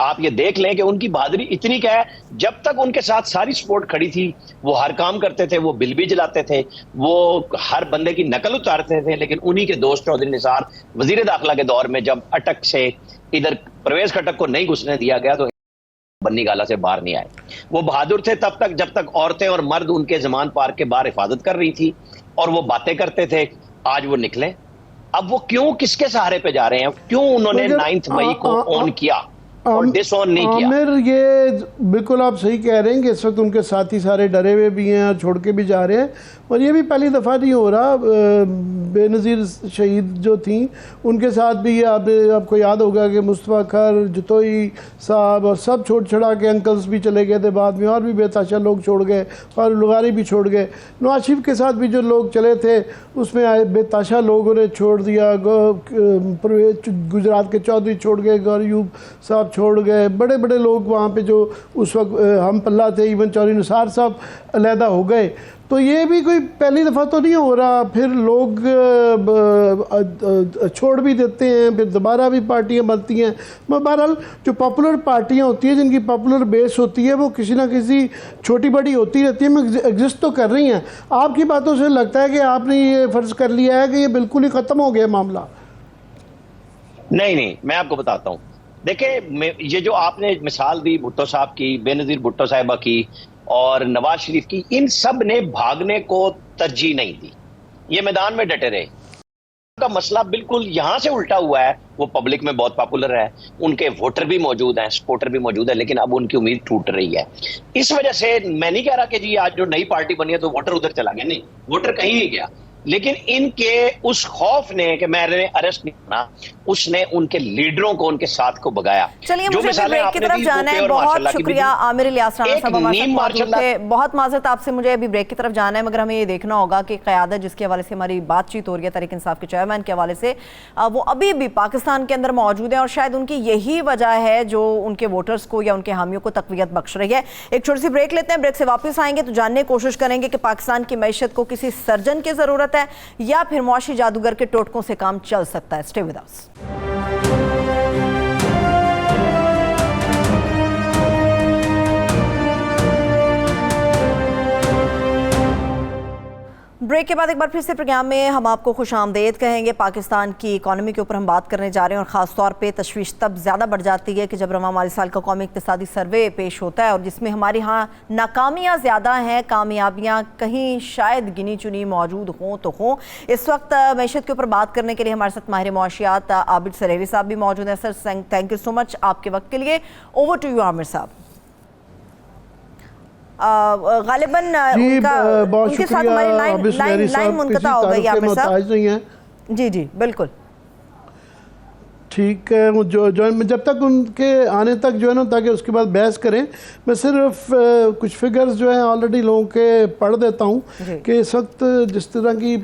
Speaker 3: आप ये देख लें कि उनकी बहादुरी इतनी क्या है, जब तक उनके साथ सारी सपोर्ट खड़ी थी, वो हर काम करते थे, वो बिल भी जलाते थे, वो हर बंदे की नकल उतारते थे। लेकिन उन्हीं के दोस्त चौधरी निसार वजीर दाखिला के दौर में जब अटक से इधर परवेज खटक को नहीं घुसने दिया गया तो बन्नी गाला से बाहर नहीं आए। वो बहादुर थे तब तक जब तक औरतें और मर्द उनके जमान पार्क के बाहर हिफाजत कर रही थी और वो बातें करते थे। आज वो निकले, अब वो क्यों किसके सहारे पे जा रहे हैं, क्यों उन्होंने 9 मई को ऑन किया और डिसऑन नहीं किया?
Speaker 2: आमिर, ये बिल्कुल आप सही कह रहे हैं कि इस वक्त उनके साथी सारे डरे हुए भी हैं और छोड़ के भी जा रहे हैं, और ये भी पहली दफ़ा नहीं हो रहा। बेनज़ीर शहीद जो थी उनके साथ भी आपको याद होगा कि मुस्तफ़ा खर, जतोई साहब और सब छोड़ छड़ा के अंकल्स भी चले गए थे बाद में, और भी बेताशा लोग छोड़ गए और लुगारी भी छोड़ गए। नवाज शरीफ के साथ भी जो लोग चले थे उसमें बेताशा लोगों ने छोड़ दिया। गुजरात के चौधरी छोड़ गए, गौरयूब साहब छोड़ गए, बड़े बड़े लोग वहाँ पे जो उस वक्त हम पल्ला थे, इवन चौधरी निसार साहब अलहदा हो गए। तो ये भी कोई पहली दफ़ा तो नहीं हो रहा। फिर लोग छोड़ भी देते हैं, फिर दोबारा भी पार्टियां बनती हैं। बहरहाल जो पॉपुलर पार्टियां होती हैं, जिनकी पॉपुलर बेस होती है, वो किसी ना किसी छोटी बड़ी होती रहती है, मैं एग्जिस्ट तो कर रही हैं। आपकी बातों से लगता है कि आपने ये फ़र्ज़ कर लिया है कि ये बिल्कुल ही ख़त्म हो गया मामला।
Speaker 3: नहीं, मैं आपको बताता हूँ। देखिए, ये जो आपने मिसाल दी भुट्टो साहब की, बेनज़ीर भुट्टो साहिबा की और नवाज शरीफ की, इन सब ने भागने को तरजीह नहीं दी, ये मैदान में डटे रहे। का मसला बिल्कुल यहां से उल्टा हुआ है। वो पब्लिक में बहुत पॉपुलर है, उनके वोटर भी मौजूद हैं, सपोर्टर भी मौजूद है, लेकिन अब उनकी उम्मीद टूट रही है। इस वजह से मैं नहीं कह रहा कि जी आज जो नई पार्टी बनी है तो वोटर उधर चला गया, नहीं, वोटर कहीं नहीं गया, लेकिन इनके उस खौफ ने कि मैंने अरेस्ट नहीं होना, उसने उनके लीडरों को उनके साथ को भगाया।
Speaker 1: चलिए, मुझे ब्रेक की तरफ जाना है। बहुत शुक्रिया आमिर इलियास राणा साहब हमारे साथ मौजूद थे। बहुत माजरत आपसे, मुझे अभी ब्रेक की तरफ जाना है, मगर हमें ये देखना होगा कि क़यादत जिसके हवाले से हमारी बातचीत हो रही है, तहरीक इंसाफ के चेयरमैन के हवाले से, वो अभी भी पाकिस्तान के अंदर मौजूद है और शायद उनकी यही वजह है जो उनके वोटर्स को या उनके हामियों को तकवीत बख्श रही है। एक छोटी सी ब्रेक लेते हैं, ब्रेक से वापस आएंगे तो जानने की कोशिश करेंगे कि पाकिस्तान की मईशत को किसी सर्जन की जरूरत है या फिर मुआशी जादूगर के टोटकों से काम चल सकता है। Stay with us. ब्रेक के बाद एक बार फिर से प्रोग्राम में हम आपको खुशामदीद कहेंगे। पाकिस्तान की इकॉनमी के ऊपर हम बात करने जा रहे हैं और ख़ास तौर पे तशवीश तब ज़्यादा बढ़ जाती है कि जब रवां माली साल का कौमी इक़्तिसादी सर्वे पेश होता है और जिसमें हमारे यहाँ नाकामियाँ ज़्यादा हैं, कामयाबियाँ कहीं शायद गिनी चुनी मौजूद हों तो हों। इस वक्त मैशत के ऊपर बात करने के लिए हमारे साथ माहिर मुआशियात आबिद सलेरी साहब भी मौजूद हैं। Sir, thank you so much आपके वक्त के लिए। ओवर टू यू आमिर साहब। गालिबन उनके साथ हमारी लाइन मुनक़ता हो गई आमिर साहब। जी जी बिल्कुल
Speaker 2: ठीक है। जो जब तक उनके आने तक जो है ना, ताकि उसके बाद बहस करें, मैं सिर्फ कुछ फिगर्स जो हैं ऑलरेडी लोगों के पढ़ देता हूँ कि इस वक्त जिस तरह की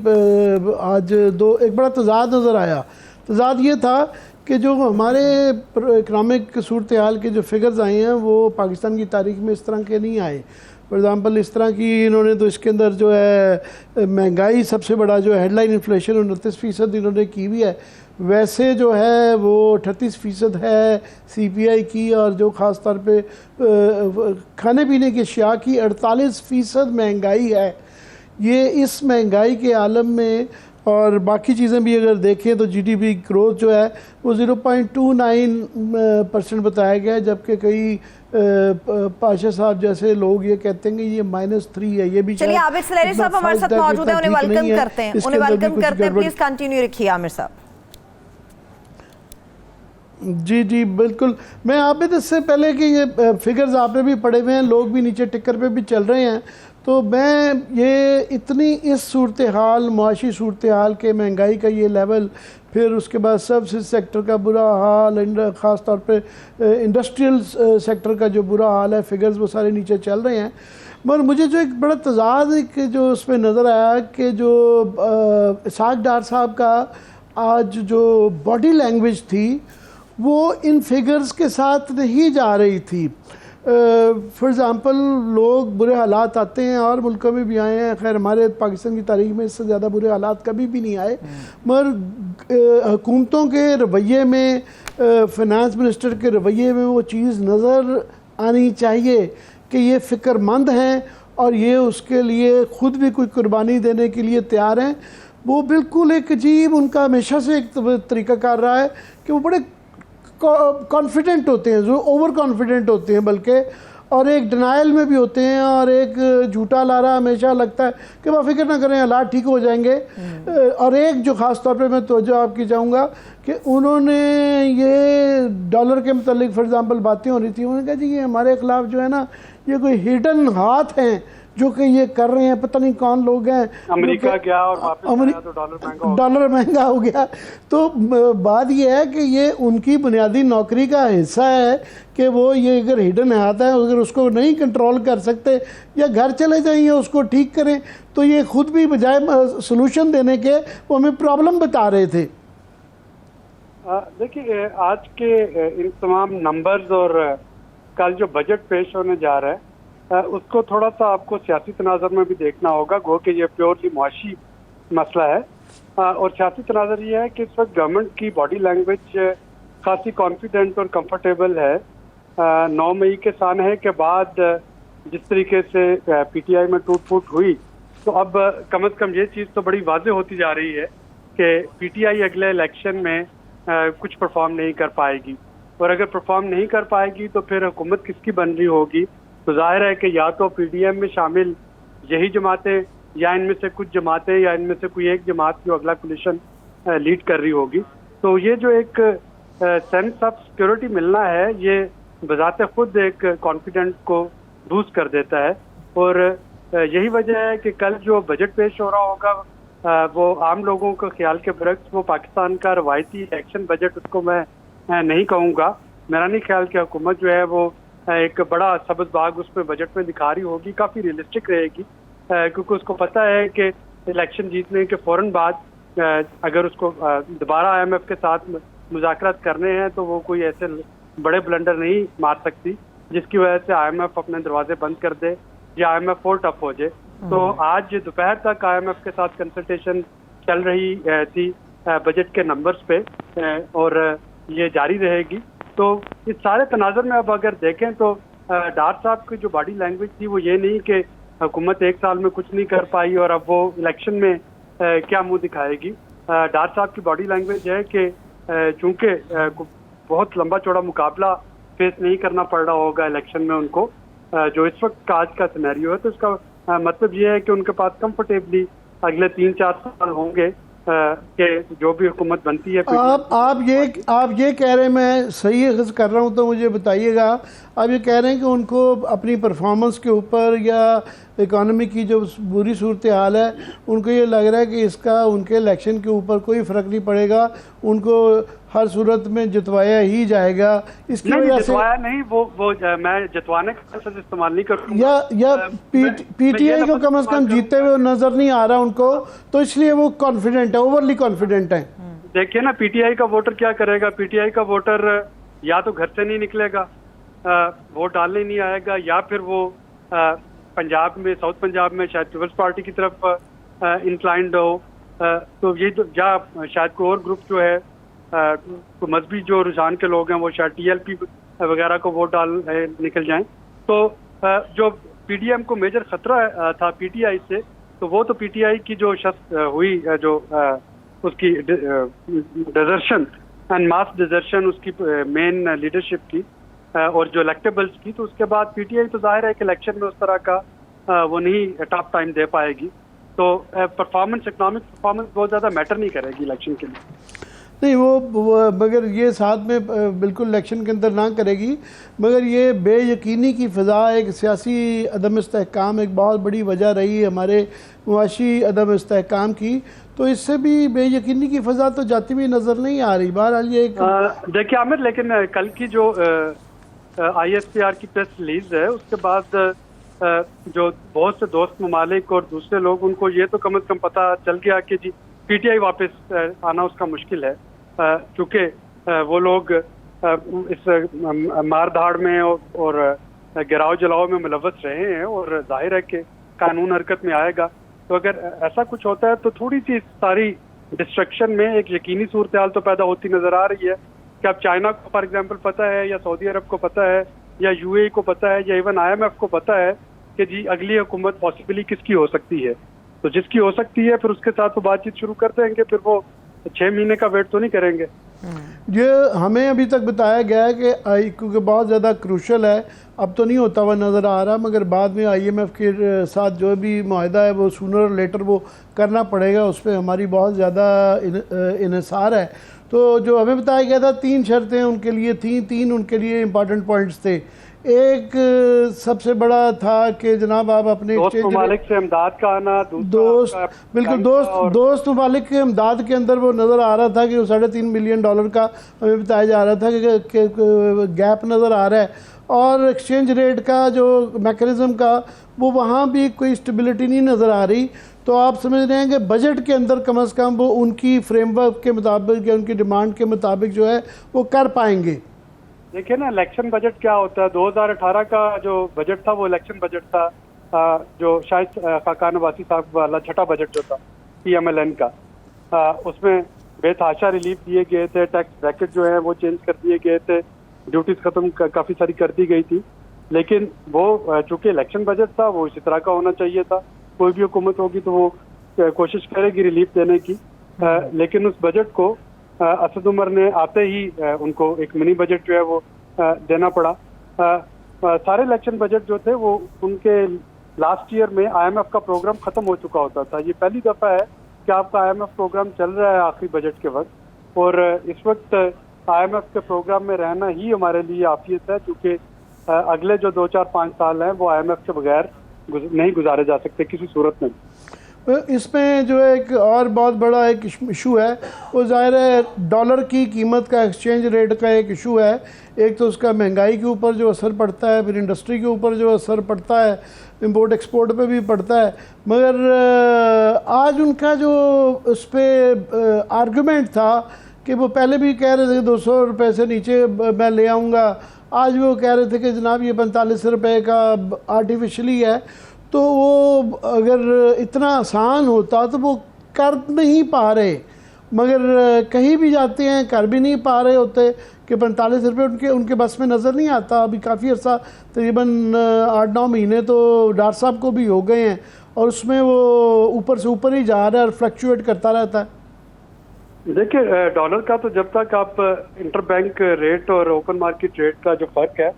Speaker 2: आज एक बड़ा तजाद नज़र आया। तजाद ये था कि जो हमारे इकनॉमिक सूरत हाल के जो फिगर्स आए हैं वो पाकिस्तान की तारीख में इस तरह के नहीं आए। फॉर एग्ज़ाम्पल इस तरह की इन्होंने तो इसके अंदर जो है महंगाई सबसे बड़ा जो हेडलाइन इन्फ्लेशन 29% इन्होंने की भी है, वैसे जो है वो 38% है CPI की, और जो ख़ास तौर पे खाने पीने की अशिया की 48% महंगाई है। ये इस महंगाई के आलम में और बाकी चीज़ें भी अगर देखें तो GDP ग्रोथ जो है वो 0.29% बताया गया है, जबकि कई पाशा साहब जैसे लोग ये कहते हैं कि ये -3 है। ये भी
Speaker 1: चलिए, आबिद सलेरी साहब हमारे साथ मौजूद हैं, उन्हें वेलकम करते हैं। प्लीज कंटिन्यू रखिए आमिर साहब।
Speaker 2: जी जी बिल्कुल। मैं आबिद, इससे पहले कि ये फिगर्स आपने भी पढ़े हुए हैं, लोग भी नीचे टिकर पे भी चल रहे हैं, तो मैं ये इतनी इस सूरत हाल, मुआशी सूरत हाल के महंगाई का ये लेवल, फिर उसके बाद सर्विस सेक्टर का बुरा हाल, ख़ास तौर पे इंडस्ट्रियल सेक्टर का जो बुरा हाल है, फिगर्स वो सारे नीचे चल रहे हैं। मगर मुझे जो एक बड़ा तजाद जो उसमें नज़र आया कि जो इसाक डार साहब का आज जो बॉडी लैंग्वेज थी वो इन फिगर्स के साथ नहीं जा रही थी। फॉर एग्ज़ाम्पल, लोग बुरे हालात आते हैं और मुल्कों में भी आए हैं, खैर हमारे पाकिस्तान की तारीख में इससे ज़्यादा बुरे हालात कभी भी नहीं आए, मगर हुकूमतों के रवैये में, फ़िनांस मिनिस्टर के रवैये में वो चीज़ नज़र आनी चाहिए कि ये फ़िक्रमंद हैं और ये उसके लिए ख़ुद भी कोई कुर्बानी देने के लिए तैयार हैं। वो बिल्कुल एक अजीब, उनका हमेशा से एक तरीका कर रहा है कि वो बड़े कॉन्फिडेंट होते हैं, जो ओवर कॉन्फिडेंट होते हैं बल्कि, और एक डिनाइल में भी होते हैं, और एक झूठा लारा हमेशा लगता है कि वह फिक्र ना करें, हालात ठीक हो जाएंगे। और एक जो ख़ास तौर पे मैं तवज्जो आपकी चाहूँगा कि उन्होंने ये डॉलर के मतलब फॉर एग्ज़ाम्पल बातें हो रही थी, उन्होंने कहा जी ये हमारे खिलाफ जो है ना, ये कोई हिडन हाथ हैं जो कि ये कर रहे हैं, पता नहीं कौन लोग हैं।
Speaker 4: अमेरिका गया और वापस तो
Speaker 2: डॉलर महंगा हो गया। तो बात ये है कि ये उनकी बुनियादी नौकरी का हिस्सा है कि वो ये अगर हिडन हाथ है, अगर उसको नहीं कंट्रोल कर सकते या घर चले जाइए उसको ठीक करें, तो ये खुद भी बजाय सोल्यूशन देने के वो हमें प्रॉब्लम बता रहे थे।
Speaker 4: देखिए, आज के इन तमाम नंबर्स और कल जो बजट पेश होने जा रहा है उसको थोड़ा सा आपको सियासी तनाज़र में भी देखना होगा। गो कि ये प्योरली मुआशी मसला है, और सियासी तनाज़र ये है कि इस वक्त गवर्नमेंट की बॉडी लैंग्वेज खासी कॉन्फिडेंट और कंफर्टेबल है। 9 मई के सानहे के बाद जिस तरीके से PTI में टूट फूट हुई, तो अब कम से कम ये चीज़ तो बड़ी वाज़ेह होती जा रही है कि PTI अगले इलेक्शन में कुछ परफॉर्म नहीं कर पाएगी, और अगर परफॉर्म नहीं कर पाएगी तो फिर हुकूमत किसकी बन रही होगी। तो जाहिर है कि या तो PDM में शामिल यही जमातें, या इनमें से कुछ जमातें, या इनमें से कोई एक जमात जो अगला कोलिशन लीड कर रही होगी। तो ये जो एक सेंस ऑफ सिक्योरिटी मिलना है, ये बजाते खुद एक कॉन्फिडेंस को बूस्ट कर देता है। और यही वजह है कि कल जो बजट पेश हो रहा होगा वो आम लोगों के ख्याल के बरक्स वो पाकिस्तान का रवायती इलेक्शन बजट, उसको मैं नहीं कहूँगा। मेरा नहीं ख्याल कि हुकूमत जो है वो एक बड़ा सब्ज़ बाग उसमें बजट में दिखा रही होगी, काफ़ी रियलिस्टिक रहेगी, क्योंकि उसको पता है कि इलेक्शन जीतने के फ़ौरन बाद अगर उसको दोबारा IMF के साथ मुज़ाकरात करने हैं तो वो कोई ऐसे बड़े ब्लंडर नहीं मार सकती जिसकी वजह से IMF अपने दरवाजे बंद कर दे या IMF और टफ हो जाए। तो आज दोपहर तक IMF के साथ कंसल्टेशन चल रही थी बजट के नंबर्स पे, और ये जारी रहेगी। तो इस सारे तनाज़ुर में अब अगर देखें तो डार साहब की जो बॉडी लैंग्वेज थी वो ये नहीं कि हुकूमत एक साल में कुछ नहीं कर पाई और अब वो इलेक्शन में क्या मुंह दिखाएगी। डार साहब की बॉडी लैंग्वेज है कि चूंकि बहुत लंबा चौड़ा मुकाबला फेस नहीं करना पड़ रहा होगा इलेक्शन में उनको, जो इस वक्त आज का सिनेरियो है, तो इसका मतलब ये है कि उनके पास कंफर्टेबली अगले 3-4 साल होंगे कि जो भी हुकूमत बनती है।
Speaker 2: आप ये कह रहे हैं, मैं सही अखज़ कर रहा हूँ तो मुझे बताइएगा, आप ये कह रहे हैं कि उनको अपनी परफॉर्मेंस के ऊपर या इकॉनमी की जो बुरी सूरत हाल है उनको ये लग रहा है कि इसका उनके इलेक्शन के ऊपर कोई फ़र्क नहीं पड़ेगा, उनको हर सूरत में जितवाया ही जाएगा। इसकी वजह से
Speaker 4: जितवाया नहीं, वो मैं जितवाने का लफ्ज़ इस्तेमाल नहीं करूँगा,
Speaker 2: या PTI को कम से कम जीतते हुए नज़र नहीं आ रहा उनको, तो इसलिए वो कॉन्फिडेंट है, ओवरली कॉन्फिडेंट है।
Speaker 4: देखिए ना, PTI का वोटर क्या करेगा? PTI का वोटर या तो घर से नहीं निकलेगा, वोट डालने नहीं आएगा, या फिर वो पंजाब में, साउथ पंजाब में शायद पीपल्स पार्टी की तरफ इंक्लाइंड हो, तो ये तो या शायद कोई और ग्रुप जो है तो मजहबी जो रुझान के लोग हैं वो शायद TLP वगैरह को वोट डाल निकल जाएं। तो जो PDM को मेजर खतरा था PTI से, तो वो तो PTI की जो शख्स हुई जो उसकी डिजर्शन एंड मास डिजर्शन उसकी मेन लीडरशिप की और जो इलेक्टेबल्स की, तो उसके बाद PTI तो जाहिर है कि इलेक्शन में उस तरह का वो नहीं टॉप टाइम दे पाएगी। तो परफॉर्मेंस, इकोनॉमिक परफॉर्मेंस बहुत ज़्यादा मैटर नहीं करेगी इलेक्शन के लिए।
Speaker 2: नहीं, वो मगर ये साथ में बिल्कुल इलेक्शन के अंदर ना करेगी, मगर ये बेयकीनी की फ़ज़ा, एक सियासी अदम इस्तेहकाम एक बहुत बड़ी वजह रही हमारे मुआशी अदम इस्तेहकाम की, तो इससे भी बेयकीनी की फ़ज़ा तो जाती हुई नज़र नहीं आ रही। बहरहाल ये
Speaker 4: देखिए आमिर, लेकिन कल की जो ISPR की प्रेस रिलीज है उसके बाद जो बहुत से दोस्त ममालिक और दूसरे लोग, उनको ये तो कम से कम पता चल गया कि जी PTI वापस आना उसका मुश्किल है, क्योंकि वो लोग इस मार धाड़ में और गिराव जलाव में मुलव्वस रहे हैं और जाहिर है कि कानून हरकत में आएगा। तो अगर ऐसा कुछ होता है तो थोड़ी सी सारी डिस्ट्रक्शन में एक यकीनी सूरत हाल तो पैदा होती नजर आ रही है कि अब चाइना को फॉर एग्जांपल पता है, या सऊदी अरब को पता है, या UAE को पता है, या इवन IMF को पता है कि जी अगली हुकूमत पॉसिबली किसकी हो सकती है। तो जिसकी हो सकती है फिर उसके साथ वो बातचीत शुरू कर देंगे, फिर वो 6 महीने का वेट तो नहीं करेंगे।
Speaker 2: ये हमें अभी तक बताया गया है कि क्योंकि बहुत ज़्यादा क्रूशल है, अब तो नहीं होता हुआ नज़र आ रहा, मगर बाद में IMF के साथ जो भी मुआहदा है वो सूनर और लेटर वो करना पड़ेगा, उस पर हमारी बहुत ज़्यादा इन्हिसार है। तो जो हमें बताया गया था 3 शर्तें उनके लिए थी, 3 उनके लिए इम्पॉर्टेंट पॉइंट्स थे। एक सबसे बड़ा था कि जनाब आप अपने
Speaker 4: दोस्त ममालिक से इमदाद का आना,
Speaker 2: बिल्कुल दोस्त ममालिक के इमदाद के अंदर वो नज़र आ रहा था कि वो $3.5 बिलियन का हमें बताया जा रहा था कि गैप नज़र आ रहा है, और एक्सचेंज रेट का जो मैकेनिज़्म का वो वहाँ भी कोई स्टेबिलिटी नहीं नज़र आ रही। तो आप समझ रहे हैं कि बजट के अंदर कम से कम वो उनकी फ्रेमवर्क के मुताबिक या उनकी डिमांड के मुताबिक जो है वो कर पाएंगे।
Speaker 4: देखिए ना, इलेक्शन बजट क्या होता है? 2018 का जो बजट था वो इलेक्शन बजट था, जो शायद खाकान नवासी साहब वाला छठा बजट जो था PMLN का, उसमें बेतहाशा रिलीफ दिए गए थे, टैक्स ब्रैकेट जो है वो चेंज कर दिए गए थे, ड्यूटीज खत्म काफ़ी सारी कर दी गई थी। लेकिन वो चूँकि इलेक्शन बजट था वो इसी तरह का होना चाहिए था। कोई भी हुकूमत होगी तो वो कोशिश करेगी रिलीफ देने की, लेकिन उस बजट को असद उमर ने आते ही उनको एक मिनी बजट जो है वो देना पड़ा। सारे इलेक्शन बजट जो थे वो उनके लास्ट ईयर में IMF का प्रोग्राम खत्म हो चुका होता था। ये पहली दफ़ा है कि आपका IMF प्रोग्राम चल रहा है आखिरी बजट के वक्त, और इस वक्त IMF के प्रोग्राम में रहना ही हमारे लिए आफियत है, क्योंकि अगले जो 2-4-5 साल हैं वो IMF के बगैर नहीं गुजारे जा सकते किसी सूरत में।
Speaker 2: इसमें जो है एक और बहुत बड़ा एक इशू है, वो ज़ाहिर है डॉलर की कीमत का, एक्सचेंज रेट का एक इशू है। एक तो उसका महंगाई के ऊपर जो असर पड़ता है, फिर इंडस्ट्री के ऊपर जो असर पड़ता है, इंपोर्ट एक्सपोर्ट पे भी पड़ता है। मगर आज उनका जो उस पर आर्गूमेंट था कि वो पहले भी कह रहे थे 200 रुपये से नीचे मैं ले आऊँगा, आज वो कह रहे थे कि जनाब ये 45 रुपये का आर्टिफिशली है। तो वो अगर इतना आसान होता तो वो कर नहीं पा रहे, मगर कहीं भी जाते हैं कर भी नहीं पा रहे होते कि 45 रुपये उनके बस में नज़र नहीं आता। अभी काफ़ी अर्सा तकरीबन 8-9 महीने तो डॉक्टर साहब को भी हो गए हैं, और उसमें वो ऊपर से ऊपर ही जा रहा है और फ्लक्चुएट करता रहता है।
Speaker 4: देखिए, डॉलर का तो जब तक आप इंटर बैंक रेट और ओपन मार्केट रेट का जो फर्क है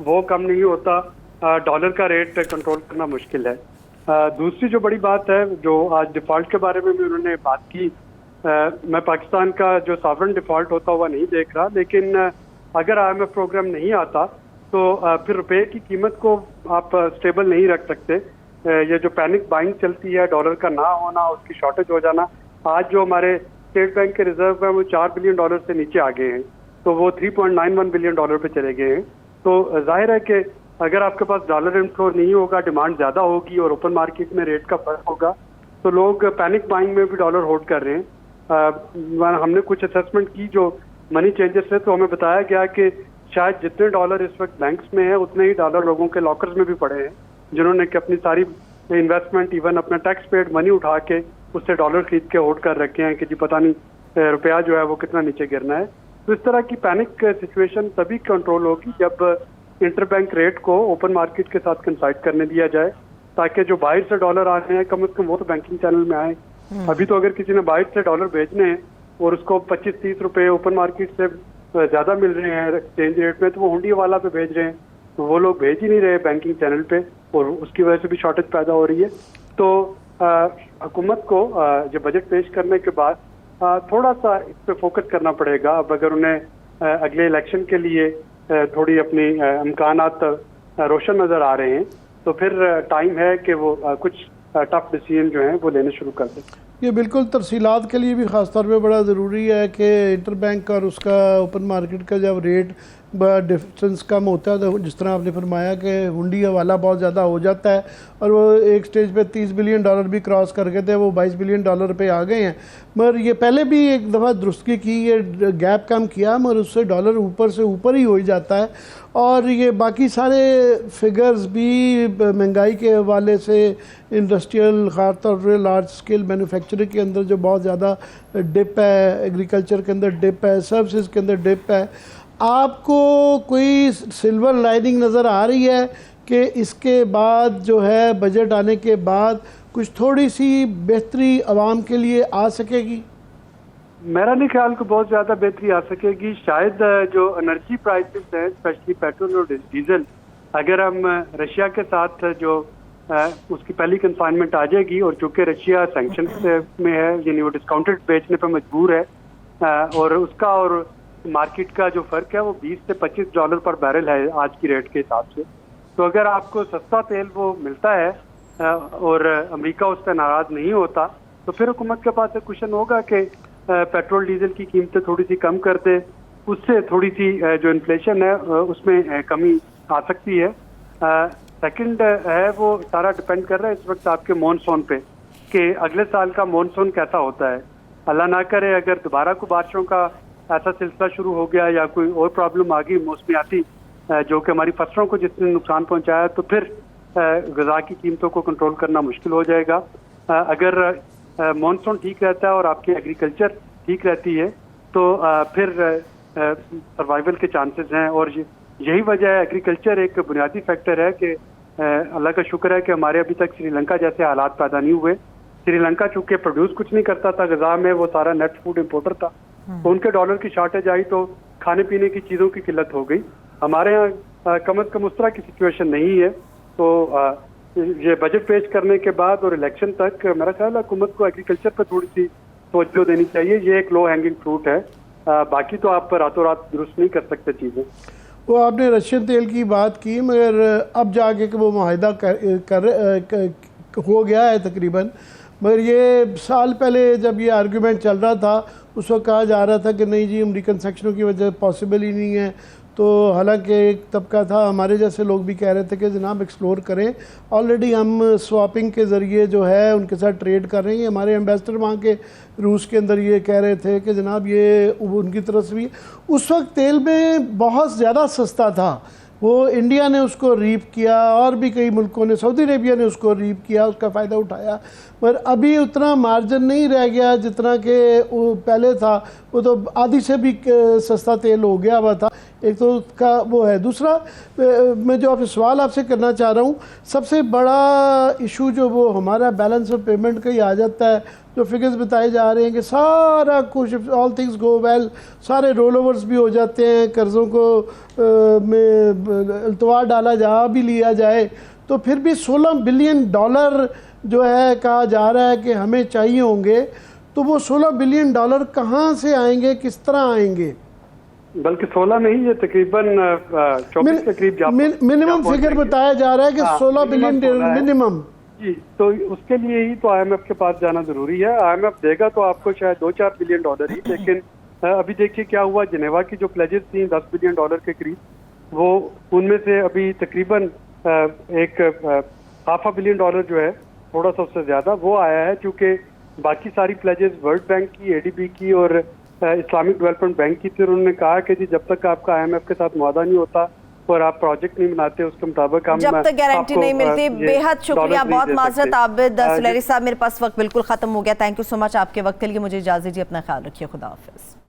Speaker 4: वो कम नहीं होता, डॉलर का रेट कंट्रोल करना मुश्किल है। दूसरी जो बड़ी बात है, जो आज डिफ़ॉल्ट के बारे में भी उन्होंने बात की, मैं पाकिस्तान का जो सॉवरेन डिफ़ॉल्ट होता हुआ नहीं देख रहा, लेकिन अगर IMF प्रोग्राम नहीं आता तो फिर रुपए की कीमत को आप स्टेबल नहीं रख सकते। ये जो पैनिक बाइंग चलती है, डॉलर का ना होना, उसकी शॉर्टेज हो जाना, आज जो हमारे स्टेट बैंक के रिजर्व है वो $4 बिलियन से नीचे आ गए हैं, तो वो $3.91 बिलियन पे चले गए हैं। तो जाहिर है कि अगर आपके पास डॉलर इनफ्लो नहीं होगा, डिमांड ज़्यादा होगी और ओपन मार्केट में रेट का फर्क होगा, तो लोग पैनिक बाइंग में भी डॉलर होल्ड कर रहे हैं। हमने कुछ असेसमेंट की जो मनी चेंजर्स है, तो हमें बताया गया कि शायद जितने डॉलर इस वक्त बैंक्स में है उतने ही डॉलर लोगों के लॉकर्स में भी पड़े हैं, जिन्होंने कि अपनी सारी इन्वेस्टमेंट, इवन अपना टैक्स पेड मनी उठा के उससे डॉलर खरीद के होल्ड कर रखे हैं कि जी पता नहीं रुपया जो है वो कितना नीचे गिरना है। तो इस तरह की पैनिक सिचुएशन तभी कंट्रोल होगी जब इंटर बैंक रेट को ओपन मार्केट के साथ कंसाइड करने दिया जाए, ताकि जो बाहर से डॉलर आ रहे हैं कम से कम वो तो बैंकिंग चैनल में आए। अभी तो अगर किसी ने बाहर से डॉलर भेजने हैं और उसको 25-30 रुपए ओपन मार्केट से ज़्यादा मिल रहे हैं एक्सचेंज रेट में, तो वो हुंडी वाला पे भेज रहे हैं, तो वो लोग भेज ही नहीं रहे बैंकिंग चैनल पे, और उसकी वजह से भी शॉर्टेज पैदा हो रही है। तो हुकूमत को जो बजट पेश करने के बाद थोड़ा सा इस पर फोकस करना पड़ेगा। अब अगर उन्हें अगले इलेक्शन के लिए थोड़ी अपनी इम्कानात रोशन नज़र आ रहे हैं, तो फिर टाइम है कि वो कुछ टफ डिसीजन जो हैं वो लेने शुरू कर दें।
Speaker 2: ये बिल्कुल तरसीलात के लिए भी ख़ास तौर पे बड़ा ज़रूरी है कि इंटर बैंक और उसका ओपन मार्केट का जब रेट डिफरेंस कम होता है, तो जिस तरह आपने फरमाया कि हुंडी हवाला बहुत ज़्यादा हो जाता है, और वो एक स्टेज पे $30 बिलियन भी क्रॉस कर गए थे, वो $22 बिलियन पे आ गए हैं। मगर ये पहले भी एक दफ़ा दुरुस्तगी की, ये गैप कम किया, मगर उससे डॉलर ऊपर से ऊपर ही हो ही जाता है। और ये बाकी सारे फिगर्स भी महंगाई के हवाले से, इंडस्ट्रियल ख़ास तौर पर लार्ज स्केल मैन्युफैक्चरिंग के अंदर जो बहुत ज़्यादा डिप है, एग्रीकल्चर के अंदर डिप है, सर्विसेज के अंदर डिप है, आपको कोई सिल्वर लाइनिंग नज़र आ रही है कि इसके बाद जो है बजट आने के बाद कुछ थोड़ी सी बेहतरी आवाम के लिए आ सकेगी?
Speaker 4: मेरा नहीं ख्याल को बहुत ज़्यादा बेहतरी आ सकेगी। शायद जो एनर्जी प्राइसेस हैं, स्पेशली पेट्रोल और डीजल, अगर हम रशिया के साथ जो उसकी पहली कंसाइनमेंट आ जाएगी, और चूँकि रशिया सैंक्शन में है, यानी वो डिस्काउंटेड बेचने पर मजबूर है, और उसका और मार्केट का जो फ़र्क है वो $20 से $25 पर बैरल है आज की रेट के हिसाब से। तो अगर आपको सस्ता तेल वो मिलता है और अमेरिका उस पर नाराज़ नहीं होता, तो फिर हुकूमत के पास एक क्वेश्चन होगा कि पेट्रोल डीजल की कीमतें थोड़ी सी कम कर दे, उससे थोड़ी सी जो इन्फ्लेशन है उसमें कमी आ सकती है। सेकंड है, वो सारा डिपेंड कर रहा है इस वक्त आपके मॉनसून पे कि अगले साल का मॉनसून कैसा होता है। अल्लाह ना करे अगर दोबारा को बारिशों का ऐसा सिलसिला शुरू हो गया या कोई और प्रॉब्लम आ गई मौसमियाती जो कि हमारी फसलों को जिसने नुकसान पहुंचाया, तो फिर ग़िज़ा की कीमतों को कंट्रोल करना मुश्किल हो जाएगा। अगर मॉनसून ठीक रहता है और आपकी एग्रीकल्चर ठीक रहती है तो फिर सर्वाइवल के चांसेस हैं। और यही वजह है, एग्रीकल्चर एक बुनियादी फैक्टर है कि अल्लाह का शुक्र है कि हमारे अभी तक श्रीलंका जैसे हालात पैदा नहीं हुए। श्रीलंका चूँकि प्रोड्यूस कुछ नहीं करता था ग़िज़ा में, वो सारा नेट फूड इम्पोर्टर था, तो उनके डॉलर की शॉर्टेज आई तो खाने पीने की चीज़ों की किल्लत हो गई। हमारे यहाँ कम अज़ कम उस तरह की सिचुएशन नहीं है। तो ये बजट पेश करने के बाद और इलेक्शन तक मेरा ख्याल है हुकूमत को एग्रीकल्चर पर थोड़ी सी तवज्जो देनी चाहिए। ये एक लो हैंगिंग फ्रूट है, बाकी तो आप रातों रात दुरुस्त नहीं कर सकते चीज़ें।
Speaker 2: वो आपने रशियन तेल की बात की, मगर अब जाके कि वो मुआहिदा हो गया है तकरीबन, मगर ये साल पहले जब ये आर्गूमेंट चल रहा था उस वक्त कहा जा रहा था कि नहीं जी अमेरिकन सेक्शनों की वजह पॉसिबल ही नहीं है। तो हालांकि एक तबका था, हमारे जैसे लोग भी कह रहे थे कि जनाब एक्सप्लोर करें, ऑलरेडी हम स्वापिंग के ज़रिए जो है उनके साथ ट्रेड कर रहे हैं। हमारे एम्बेसडर वहाँ के रूस के अंदर ये कह रहे थे कि जनाब ये उनकी तरफ से भी उस वक्त तेल में बहुत ज़्यादा सस्ता था, वो इंडिया ने उसको रीप किया और भी कई मुल्कों ने, सऊदी अरेबिया ने उसको रीप किया, उसका फ़ायदा उठाया, पर अभी उतना मार्जिन नहीं रह गया जितना कि वो पहले था। वो तो आधी से भी सस्ता तेल हो गया हुआ था। एक तो का वो है। दूसरा मैं जो आपसे सवाल आपसे करना चाह रहा हूँ, सबसे बड़ा इशू जो वो हमारा बैलेंस ऑफ पेमेंट का ही आ जाता है, जो फिगर्स बताए जा रहे हैं कि सारा कुछ ऑल थिंग्स गो वेल, सारे रोल ओवर्स भी हो जाते हैं, कर्ज़ों को में अल्तवा डाला जा भी लिया जाए तो फिर भी $16 बिलियन जो है कहा जा रहा है कि हमें चाहिए होंगे। तो वो $16 बिलियन कहाँ से आएंगे, किस तरह आएंगे?
Speaker 4: बल्कि 16 नहीं, ये तकरीबन 24 के करीब
Speaker 2: मिनिमम फिगर बताया जा रहा है कि 16 बिलियन मिनिमम।
Speaker 4: जी, तो उसके लिए ही तो IMF के पास जाना जरूरी है। IMF देगा तो आपको शायद $2-4 बिलियन ही, लेकिन अभी देखिए क्या हुआ। जिनेवा की जो प्लेजेस थी $10 बिलियन के करीब, वो उनमें से अभी तकरीबन एक $500 बिलियन जो है, थोड़ा सा उससे ज्यादा वो आया है, क्योंकि बाकी सारी प्लेजेस वर्ल्ड बैंक की, ADB की और इस्लामिक डेवलपमेंट बैंक की थी। उन्होंने कहा कि जी जब तक आपका IMF के साथ मुआहदा नहीं होता और आप प्रोजेक्ट नहीं बनाते उसके मुताबिक हम
Speaker 1: जब तक गारंटी नहीं मिलती। बेहद शुक्रिया, बहुत माजरत आबिद सुलेरी साहब, मेरे पास वक्त बिल्कुल खत्म हो गया। थैंक यू सो मच आपके वक्त के लिए। मुझे इजाजत दीजिए, अपना ख्याल रखिए, खुदा हाफिज।